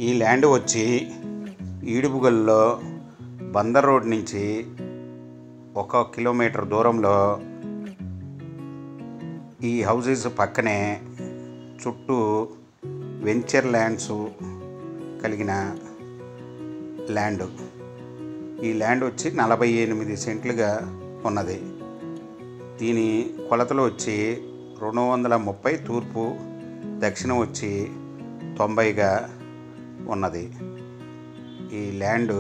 ఈ ల్యాండ్ వచ్చి ఈడుపుగల్లో బందర్ రోడ్ నుంచి 1 కిలోమీటర్ దూరంలో ఈ హౌసెస్ పక్కనే చుట్టూ వెంచర్ ల్యాండ్స్ కలిగిన ల్యాండ్. ఈ ల్యాండ్ వచ్చి 48 సెంట్లుగా ఉన్నది. దీని కొలతలు వచ్చి 230 తూర్పు, దక్షిణం వచ్చి 90గా ఉన్నది. ఈ ల్యాండ్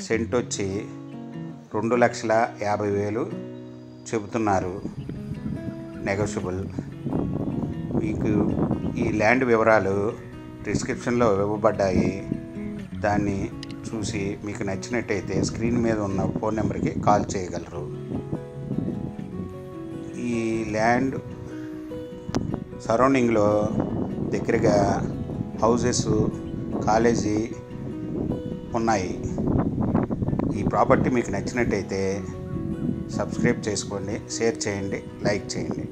సెంట్ వచ్చి 2,50,000 చెబుతున్నారు, నెగోషియబుల్. మీకు ఈ ల్యాండ్ వివరాలు డిస్క్రిప్షన్లో ఇవ్వబడ్డాయి. దాన్ని చూసి మీకు నచ్చినట్టయితే స్క్రీన్ మీద ఉన్న ఫోన్ నెంబర్కి కాల్ చేయగలరు. ఈ ల్యాండ్ సరౌండింగ్లో దగ్గరగా హౌసెస్, కాలేజీ ఉన్నాయి. ఈ ప్రాపర్టీ మీకు నచ్చినట్టయితే సబ్స్క్రైబ్ చేసుకోండి, షేర్ చేయండి, లైక్ చేయండి.